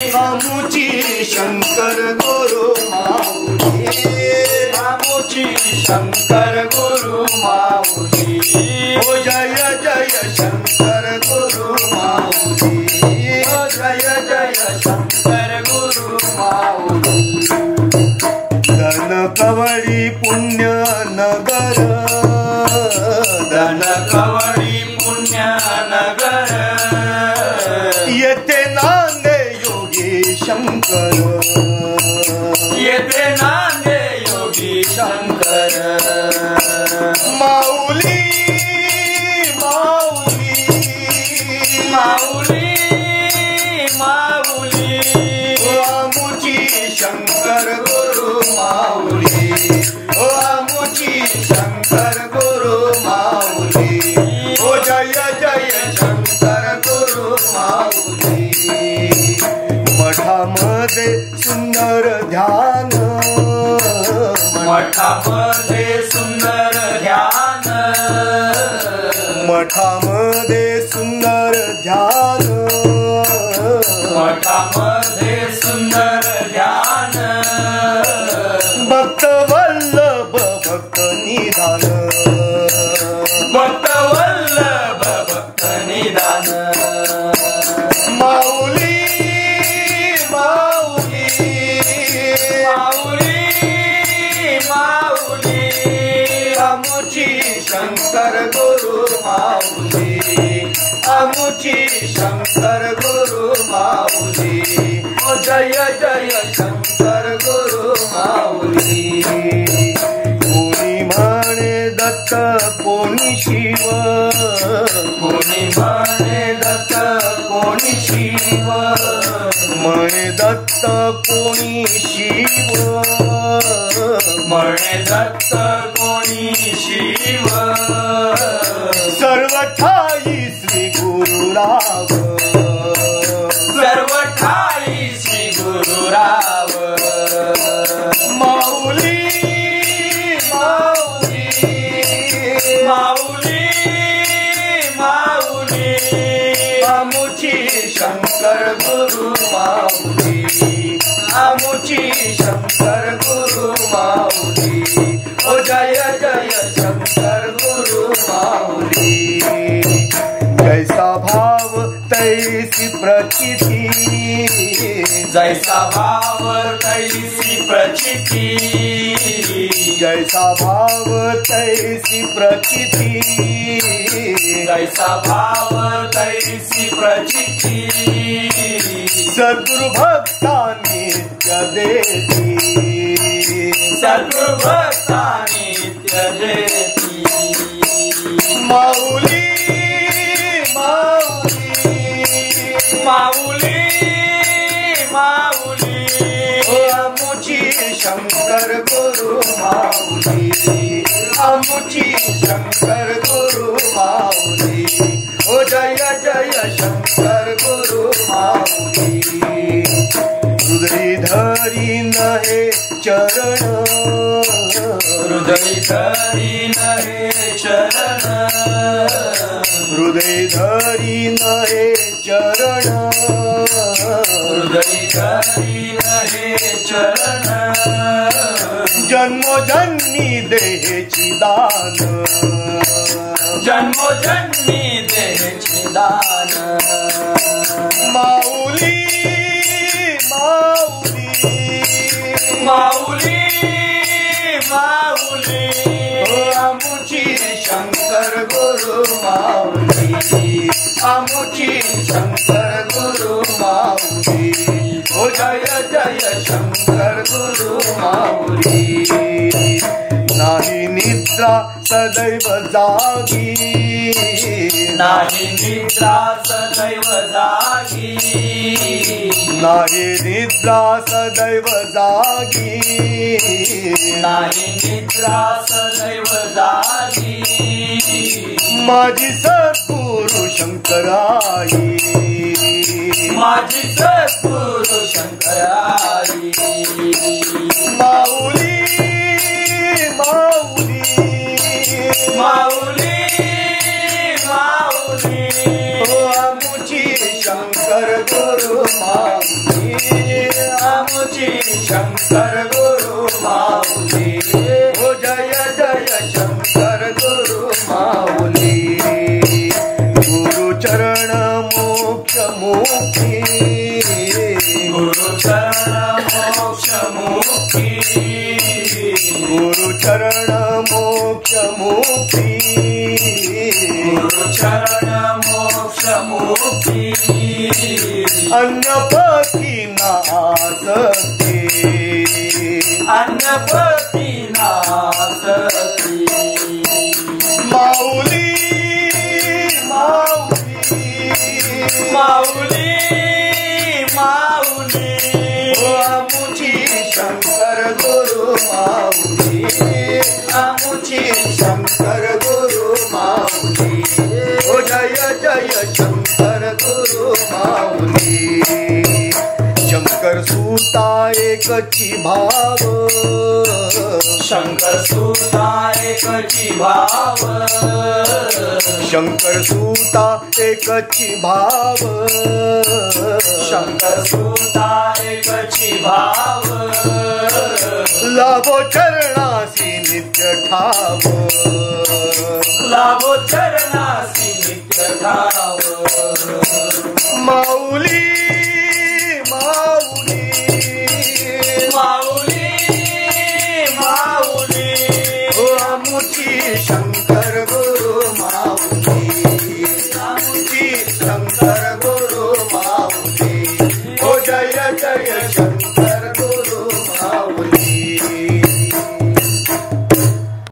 आमुची शंकर गुरु माऊली, आमुची शंकर गुरु माऊली। ओ जय जय शंकर गुरु माऊली, ओ जय जय शंकर गुरु माऊली। धन कवळी पुण्य नगर, धन कवळी पुण्य नगर, येथे नांदे योगी शंकर, येथे नांदे योगी शंकर। माऊली माऊली माऊली माऊली, ओ आमुची शंकर गुरु माऊली, ओ आमुची शंकर गुरु माऊली, ओ जय जय शंकर गुरु माऊली। मठामध्ये सुंदर ध्यान, मठामध्ये सुंदर ध्यान, मठामध्ये सुंदर ध्यान, मठामध्ये सुंदर ध्यान, भक्त वल्लभ भक्त निधान, भक्त वल्लभ भक्त निदान। माऊली माऊली माऊली माऊली, आमुची शंकर गुरु माऊली, आमुची शंकर गुरु माऊली, ओ जय जय शंकर गुरु माऊली। कोणी म्हणे दत्त कोणी शिव, कोणी म्हणे दत्त कोणी शिव, म्हणे दत्त कोणी शिव, म्हणे दत्त कोणी शिव, सर्व ठाई श्री गुरुराव, सर्व ठाई श्री गुरुराव। माऊली माऊली माऊली माऊली, आमुची शंकर गुरु माऊली, आमुची शंकर गुरु माऊली, ओ जय जय शंकर गुरु माऊली। जैसा भाव तैसी प्रचिती, जैसा भाव तैसी प्रचिती, जैसा भाव तैसी प्रचिती, जैसा भाव तैसी प्रचिती, सद्गुरु भक्ता नित्य देती, सद्गुरु भक्ता नित्य देती। माऊली माऊली माऊली माऊली, ओ आमुची शंकर गुरु माऊली, आमुची शंकर गुरु माऊली, ओ जय जय शंकर गुरु माऊली। हृदय धरी नहे चरण, हृदय धरी नहे चरण, हृदय धरी नहे चरण, हृदय धरी नहे चरण, जन्मोजन्मी देहेची दान, जन्मोजन्मी देहेचे दान। माऊली माऊली माऊली माऊली, ओ आमुची शंकर गुरु माऊली, आमुची शंकर गुरु माऊली, ओ जय जय शंकर गुरु माऊली। नाही निद्रा सदैव जागी, नाही निद्रा सदैव जागी, नाही निद्रा सदैव जागी, नाही निद्रा सदैव जागी, माझी सद्गुरु शंकराई, माझी सद्गुरु शंकराई। माऊली माऊली माऊली माऊली, ओ आमुची शंकर गुरु माऊली, शंकर गुरु माऊली हो जय जय शंकर गुरु माऊली गुरुचरण मोक्ष मुक्ती गुरुचरण मोक्ष मुक्ती गुरुचरण मोक्ष मुक्ती गुरुचरण मोक्ष मुक्ती अन्नपती नासते अन्नपती नासती माऊली माऊली माऊली माऊली हो आमुची शंकर गुरु माऊली आमुची शंकर गुरु माऊली हो जय जय शंकर गुरु माऊली शंकर सुता एकची भाव शंकर सुता एकची भाव शंकर सुता एकची भाव शंकर सुता एकची भाव लाभो चरणासी नित्य ठाव लाभो चरणासी नित्य ठाव माऊली